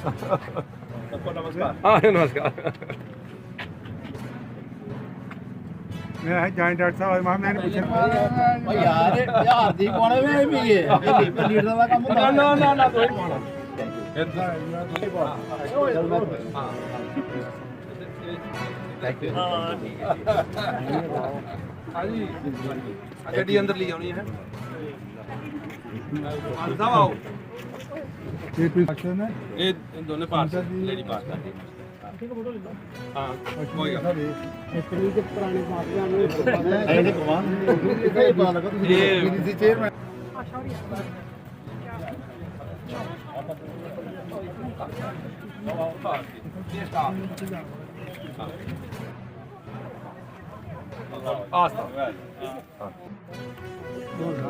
सबको नमस्कार। हाँ नमस्कार। मैं जॉइंट डॉक्टर साहब मैंने पूछा यार यार दी कोने में भी है लीडर का काम होता है ना तो ही कोना हाँ जी गड्डी अंदर ली आनी है। आओ ये प्रिकॉशन है ये दोनों पास लेडी पास हाँ एक्चुअली जो पुराने माफिया में ऐसे कमान ये पता लगा ये बीडीसी चेयरमैन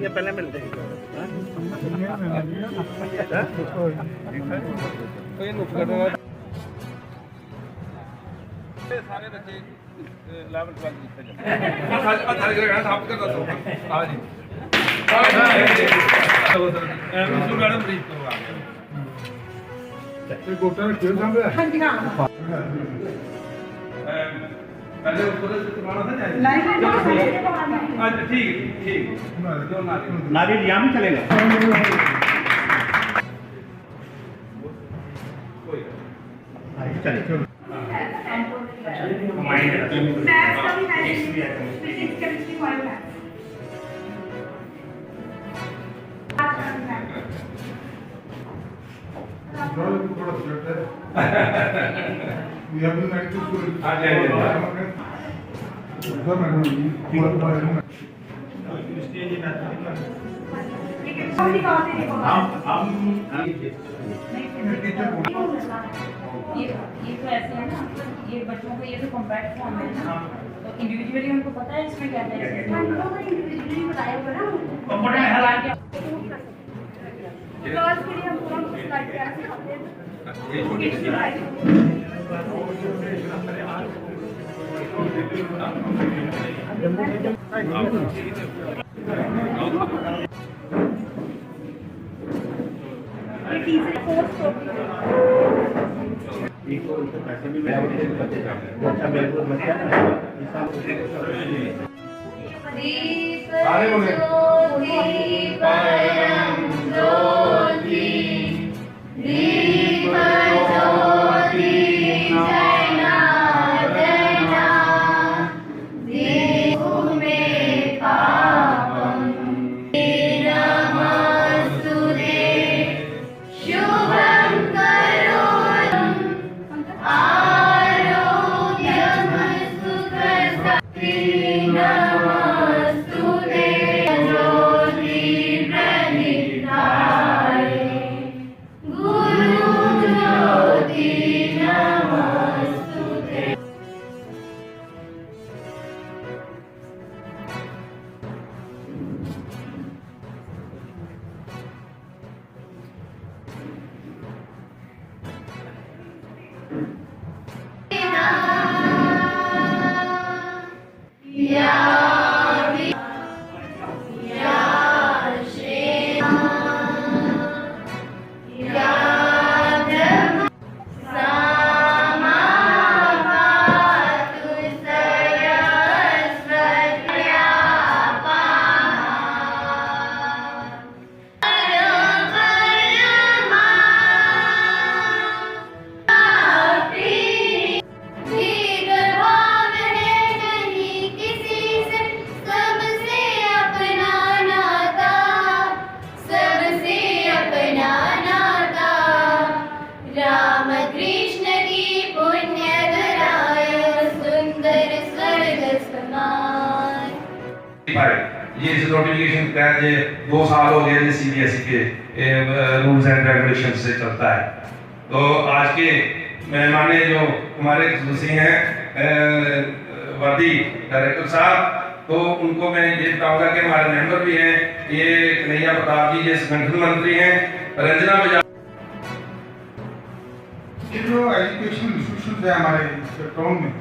ये पहले मिलते हैं सारे बच्चे लेवल 12 लिखते जाते सारे ग्रेड आप कर दो हां जी मैडम ब्रीफ करो आगे ये गोटा क्यों सामने हाँ जी हाँ पहले ऊपर से तुम्हारा था जाए लाइन अच्छा ठीक ठीक जो नारियल यहाँ भी चलेगा चलिए मैथ्स का भी है फिजिक्स केमिस्ट्री वाला है थोड़ा सेट है we have been at this school हाँ जी sir मैडम ये तो ऐसे है ना ये बच्चों को ये तो कॉम्पैक्ट फॉर्म है ना तो इंडिविजुअली उनको पता है इसमें क्या है इंडिविजुअली बताया होगा ना कंप्यूटर में हला के क्लास के लिए हम पूरा स्लाइड तैयार करते हैं पैसे भी अच्छा बिल्कुल बच्चा सारे बोले ये इस नोटिफिकेशन के तहत ये 2 साल हो गए सीबीएसई के रूल्स एंड रेगुलेशन से चलता है। तो आज के मेहमान जो हमारे खुशी हैं वर्दी डायरेक्टर साहब, तो उनको मैं ये बताऊंगा कि हमारे मेंबर भी हैं, ये कन्हैया प्रताप जी ये संगठन मंत्री हैं, रंजना बजाज जो एजुकेशन इंस्टीट्यूशन है हमारे टाउन में,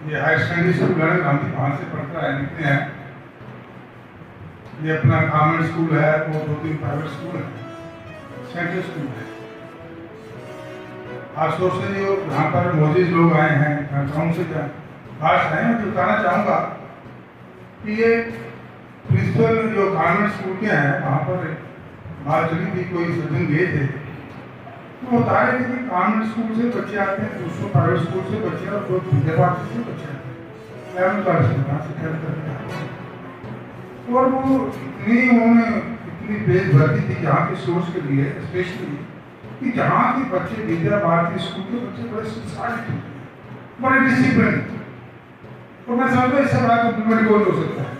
ये हायर सेकेंडरी स्कूल है, हम वहाँ से पढ़ता है निकले हैं। ये अपना गवर्नमेंट स्कूल है, वो 2-3 प्राइवेट स्कूल है। सेंट्रल स्कूल है। खासतौर से जो यहाँ पर मौजूद लोग आए हैं, उनसे क्या खास है, मैं बताना चाहूँगा कि ये प्रिंसिपल जो कॉन्वेंट स्कूल के हैं वहाँ पर बात चली थी, कोई सज्जन गए थे तो बता रहे थे कि कॉन्वेंट स्कूल से बच्चे आते हैं, दूसरों प्राइवेट स्कूल से बच्चे और कोई विद्यावाद से बच्चे आते हैं, 11th क्लास से कहाँ से खेल करके आते हैं। और वो इतनी उन्होंने इतनी बेज भरती थी यहाँ की सोच के लिए स्पेशली कि जहाँ के बच्चे विद्या भारती स्कूल के बच्चे बड़े संस्कारित होते हैं, बड़े डिसिप्लिन। तो मैं समझता हूँ इससे बड़ा कम्प्लीमेंट गोल हो सकता है।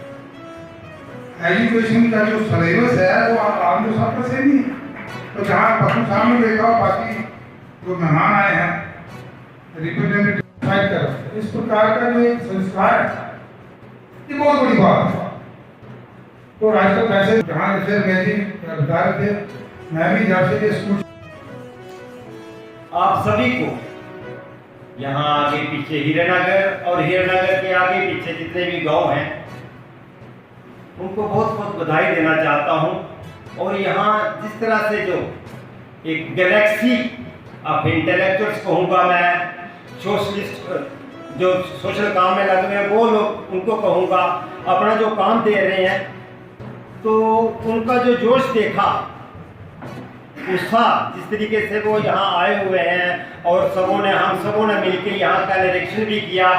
एजुकेशन का जो सिलेबस है वो आम लोग साथ से नहीं है। तो जहाँ पप्पू सामने देखा हो, बाकी जो मेहमान आए हैं रिप्रेजेंटेटिव कर, इस प्रकार का जो एक संस्कार है ये बहुत बड़ी बात है। तो आजकल वैसे जहाँ जैसे मैं जी बता रहे थे, मैं भी जब से स्कूल आप सभी को यहाँ आगे पीछे हीरानगर और हीरानगर के आगे पीछे जितने भी गांव हैं उनको बहुत बहुत बधाई देना चाहता हूँ। और यहाँ जिस तरह से जो एक गैलेक्सी ऑफ इंटेलेक्चुअल्स कहूँगा मैं, सोशलिस्ट जो सोशल काम में लगे हैं वो लोग उनको कहूँगा, अपना जो काम दे रहे हैं, तो उनका जो जोश देखा, उत्साह, जिस तरीके से वो यहाँ आए हुए हैं और हम सबों ने मिलकर यहाँ का निरीक्षण भी किया।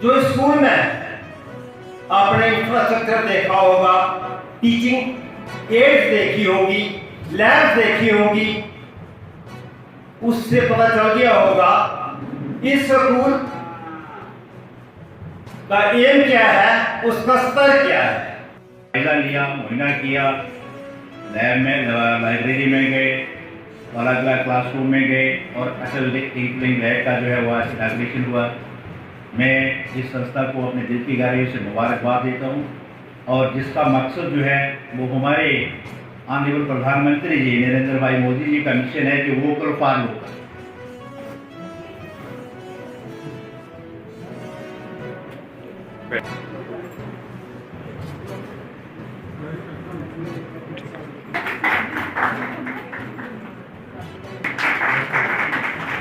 जो स्कूल में आपने इंफ्रास्ट्रक्चर देखा होगा, टीचिंग एड्स देखी होगी, लैब्स देखी होगी, उससे पता चल गया होगा इस स्कूल का एम क्या है, उसका स्तर क्या है। लिया, मुआयना किया, लैब में, लाइब्रेरी में गए, अलग अलग क्लासरूम में गए और अटल टिंकरिंग लैब का जो है वो आज इनॉग्रेशन हुआ। मैं इस संस्था को अपने दिल की गहराइयों से मुबारकबाद देता हूँ और जिसका मकसद जो है वो हमारे ऑनरेबल प्रधानमंत्री जी नरेंद्र भाई मोदी जी का मिशन है कि वोकल फॉर लोकल।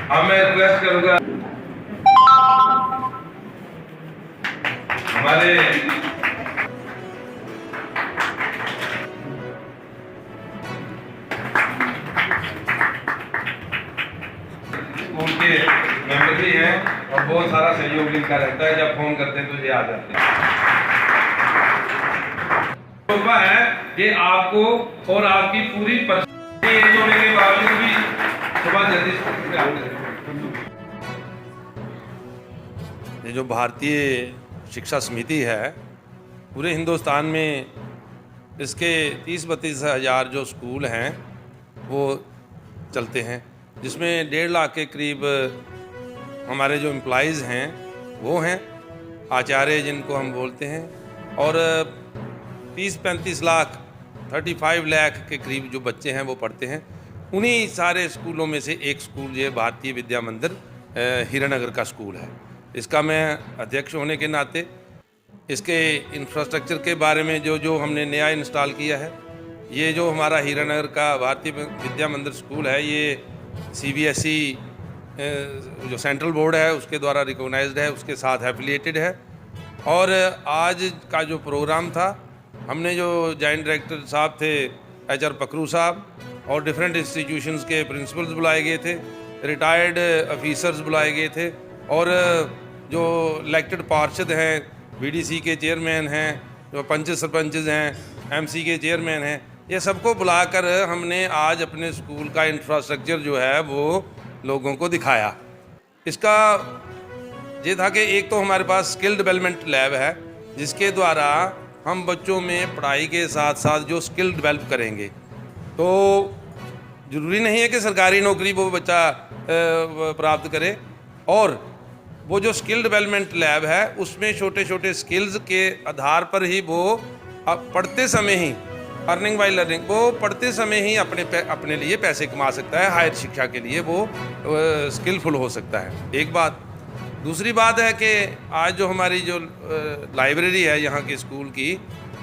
अब मैं रिक्वेस्ट करूंगा हमारे स्कूल के मेंबर भी हैं और बहुत सारा सहयोग इनका रहता है, जब फोन करते हैं तो ये आ जाते हैं। है कि आपको और आपकी पूरी एज होने के बावजूद भी सुबह जल्दी स्कूल में आते हैं। ये जो भारतीय शिक्षा समिति है, पूरे हिंदुस्तान में इसके 30-32 हज़ार जो स्कूल हैं वो चलते हैं, जिसमें 1.5 लाख के करीब हमारे जो एम्प्लॉइज़ हैं वो हैं, आचार्य जिनको हम बोलते हैं, और 30-35 लाख 35 लाख के करीब जो बच्चे हैं वो पढ़ते हैं। उन्हीं सारे स्कूलों में से एक स्कूल ये भारतीय विद्या मंदिर हीरानगर का स्कूल है। इसका मैं अध्यक्ष होने के नाते इसके इंफ्रास्ट्रक्चर के बारे में जो हमने नया इंस्टॉल किया है, ये जो हमारा हीरानगर का भारतीय विद्या मंदिर स्कूल है, ये CBSE जो सेंट्रल बोर्ड है उसके द्वारा रिकॉग्नाइज्ड है, उसके साथ एफिलिएटेड है। और आज का जो प्रोग्राम था, हमने जो जॉइंट डायरेक्टर साहब थे HR पकरू साहब और डिफरेंट इंस्टीट्यूशंस के प्रिंसिपल्स बुलाए गए थे, रिटायर्ड ऑफिसर्स बुलाए गए थे, और जो इलेक्टेड पार्षद हैं, VDC के चेयरमैन हैं, जो पंच सरपंचज हैं, MC के चेयरमैन हैं, ये सबको बुलाकर हमने आज अपने स्कूल का इंफ्रास्ट्रक्चर जो है वो लोगों को दिखाया। इसका ये था कि एक तो हमारे पास स्किल डेवलपमेंट लैब है, जिसके द्वारा हम बच्चों में पढ़ाई के साथ साथ जो स्किल डेवलप करेंगे, तो ज़रूरी नहीं है कि सरकारी नौकरी वो बच्चा प्राप्त करे, और वो जो स्किल डेवलपमेंट लैब है उसमें छोटे छोटे स्किल्स के आधार पर ही वो पढ़ते समय ही अर्निंग बाय लर्निंग, वो पढ़ते समय ही अपने लिए पैसे कमा सकता है, हायर शिक्षा के लिए वो स्किलफुल हो सकता है। एक बात। दूसरी बात है कि आज जो हमारी जो लाइब्रेरी है यहाँ के स्कूल की,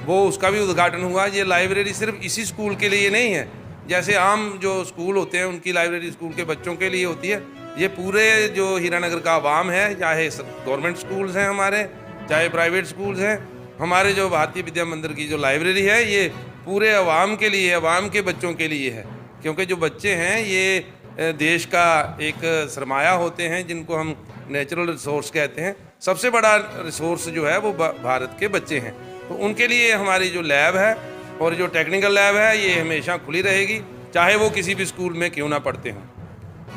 वो उसका भी उद्घाटन हुआ। ये लाइब्रेरी सिर्फ इसी स्कूल के लिए नहीं है, जैसे आम जो स्कूल होते हैं उनकी लाइब्रेरी स्कूल के बच्चों के लिए होती है, ये पूरे जो हीरानगर का आवाम है, चाहे गवर्नमेंट स्कूल्स हैं हमारे, चाहे प्राइवेट स्कूल्स हैं, हमारे जो भारतीय विद्या मंदिर की जो लाइब्रेरी है ये पूरे आवाम के लिए, आवाम के बच्चों के लिए है। क्योंकि जो बच्चे हैं ये देश का एक सरमाया होते हैं, जिनको हम नेचुरल रिसोर्स कहते हैं। सबसे बड़ा रिसोर्स जो है वो भारत के बच्चे हैं। तो उनके लिए हमारी जो लैब है और जो टेक्निकल लैब है ये हमेशा खुली रहेगी, चाहे वो किसी भी स्कूल में क्यों ना पढ़ते हों।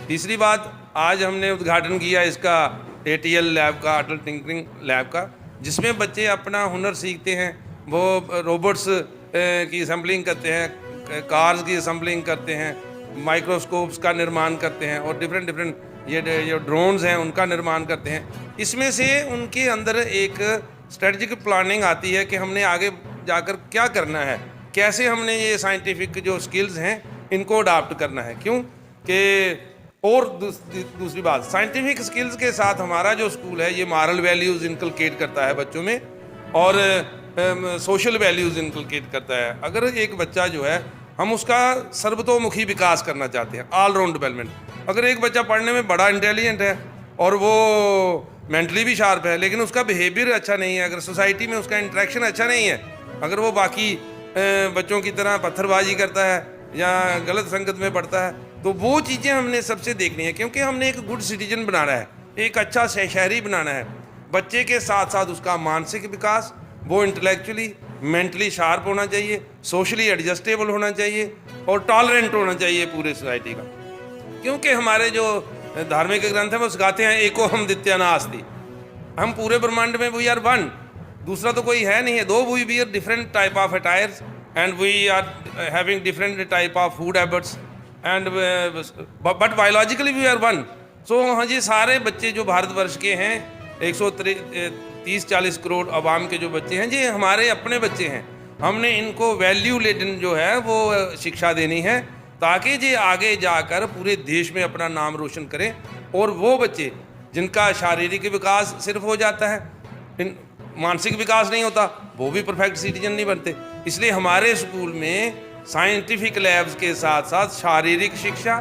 तीसरी बात, आज हमने उद्घाटन किया इसका ATL लैब का, अटल टिंकरिंग लैब का, जिसमें बच्चे अपना हुनर सीखते हैं। वो रोबोट्स की असम्बलिंग करते हैं, कार्स की असम्बलिंग करते हैं, माइक्रोस्कोप्स का निर्माण करते हैं और डिफरेंट ये जो ड्रोन्स हैं उनका निर्माण करते हैं। इसमें से उनके अंदर एक स्ट्रेटजिक प्लानिंग आती है कि हमने आगे जाकर क्या करना है, कैसे हमने ये साइंटिफिक जो स्किल्स हैं इनको अडाप्ट करना है। क्यों कि और दूसरी बात, साइंटिफिक स्किल्स के साथ हमारा जो स्कूल है ये मॉरल वैल्यूज़ इनकलकेट करता है बच्चों में और सोशल वैल्यूज़ इनकलकेट करता है। अगर एक बच्चा जो है हम उसका सर्वतोमुखी विकास करना चाहते हैं, ऑलराउंड डेवलपमेंट। अगर एक बच्चा पढ़ने में बड़ा इंटेलिजेंट है और वो मेंटली भी शार्प है, लेकिन उसका बिहेवियर अच्छा नहीं है, अगर सोसाइटी में उसका इंटरेक्शन अच्छा नहीं है, अगर वो बाकी बच्चों की तरह पत्थरबाजी करता है या गलत संगत में पढ़ता है, तो वो चीज़ें हमने सबसे देखनी है। क्योंकि हमने एक गुड सिटीजन बनाना है, एक अच्छा शहरी बनाना है। बच्चे के साथ साथ उसका मानसिक विकास, वो इंटेलेक्चुअली मेंटली शार्प होना चाहिए, सोशली एडजस्टेबल होना चाहिए और टॉलरेंट होना चाहिए पूरे सोसाइटी का। क्योंकि हमारे जो धार्मिक ग्रंथ हैं वो सिखाते हैं एको हम द्वितीय नास्ति, हम पूरे ब्रह्मांड में वी आर वन, दूसरा तो कोई है नहीं है। Though we wear different type of attires and we are having different type of food habits and but biologically we are one. So हाँ, ये सारे बच्चे जो भारतवर्ष के हैं 130-140 करोड़ आवाम के जो बच्चे हैं, ये हमारे अपने बच्चे हैं। हमने इनको वैल्यू लेडन जो है वो शिक्षा देनी है, ताकि ये आगे जाकर पूरे देश में अपना नाम रोशन करें। और वो बच्चे जिनका शारीरिक विकास सिर्फ हो जाता है, मानसिक विकास नहीं होता, वो भी परफेक्ट सिटीजन नहीं बनते। इसलिए हमारे स्कूल में साइंटिफिक लैब्स के साथ साथ शारीरिक शिक्षा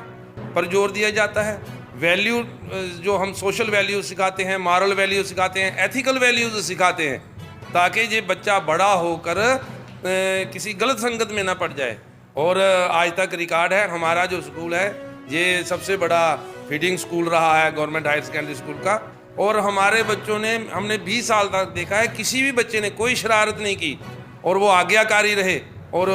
पर जोर दिया जाता है। वैल्यू जो हम सोशल वैल्यूज सिखाते हैं, मॉरल वैल्यूज सिखाते हैं, एथिकल वैल्यूज सिखाते हैं, ताकि ये बच्चा बड़ा होकर किसी गलत संगत में ना पड़ जाए। और आज तक रिकॉर्ड है, हमारा जो स्कूल है ये सबसे बड़ा फीडिंग स्कूल रहा है गवर्नमेंट हायर सेकेंडरी स्कूल का। और हमारे बच्चों ने, हमने 20 साल तक देखा है, किसी भी बच्चे ने कोई शरारत नहीं की और वो आज्ञाकारी रहे और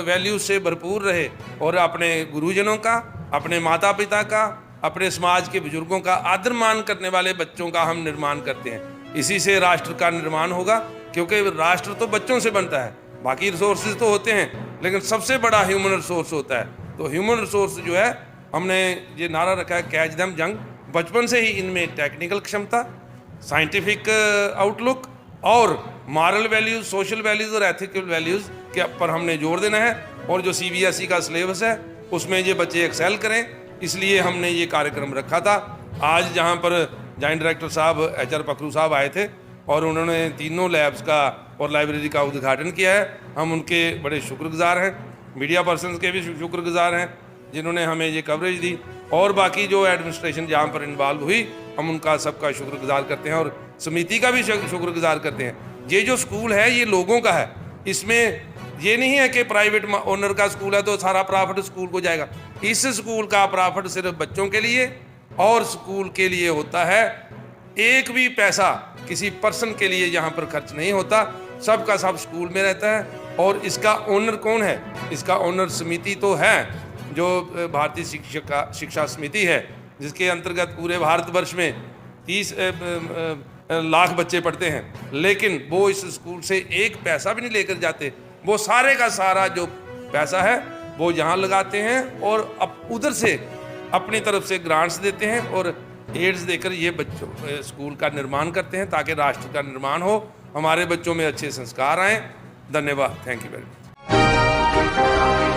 वैल्यूज से भरपूर रहे और अपने गुरुजनों का, अपने माता पिता का, अपने समाज के बुजुर्गों का आदर मान करने वाले बच्चों का हम निर्माण करते हैं। इसी से राष्ट्र का निर्माण होगा, क्योंकि राष्ट्र तो बच्चों से बनता है, बाकी रिसोर्सेज तो होते हैं, लेकिन सबसे बड़ा ह्यूमन रिसोर्स होता है। तो ह्यूमन रिसोर्स जो है, हमने ये नारा रखा है कैच देम यंग। बचपन से ही इनमें टेक्निकल क्षमता, साइंटिफिक आउटलुक और मॉरल वैल्यूज़, सोशल वैल्यूज़ और एथिकल वैल्यूज़ के पर हमने जोर देना है। और जो CBSE का सिलेबस है उसमें ये बच्चे एक्सेल करें, इसलिए हमने ये कार्यक्रम रखा था। आज जहाँ पर जॉइंट डायरेक्टर साहब HR पखरू साहब आए थे और उन्होंने तीनों लैब्स का और लाइब्रेरी का उद्घाटन किया है, हम उनके बड़े शुक्रगुजार हैं। मीडिया पर्सनस के भी शुक्रगुजार हैं जिन्होंने हमें ये कवरेज दी, और बाकी जो एडमिनिस्ट्रेशन जहाँ पर इन्वॉल्व हुई, हम उनका सबका शुक्रगुजार करते हैं और समिति का भी शुक्रगुजार करते हैं। ये जो स्कूल है ये लोगों का है, इसमें ये नहीं है कि प्राइवेट ओनर का स्कूल है तो सारा प्रॉफिट स्कूल को जाएगा। इस स्कूल का प्रॉफिट सिर्फ बच्चों के लिए और स्कूल के लिए होता है। एक भी पैसा किसी पर्सन के लिए यहाँ पर खर्च नहीं होता, सबका सब स्कूल में रहता है। और इसका ओनर कौन है? इसका ओनर समिति तो है, जो भारतीय शिक्षा समिति है, जिसके अंतर्गत पूरे भारतवर्ष में 30 लाख बच्चे पढ़ते हैं, लेकिन वो इस स्कूल से एक पैसा भी नहीं लेकर जाते। वो सारे का सारा जो पैसा है वो यहाँ लगाते हैं और अब उधर से अपनी तरफ से ग्रांट्स देते हैं और एड्स देकर ये बच्चों स्कूल का निर्माण करते हैं, ताकि राष्ट्र का निर्माण हो, हमारे बच्चों में अच्छे संस्कार आएँ। धन्यवाद, थैंक यू वेरी मच।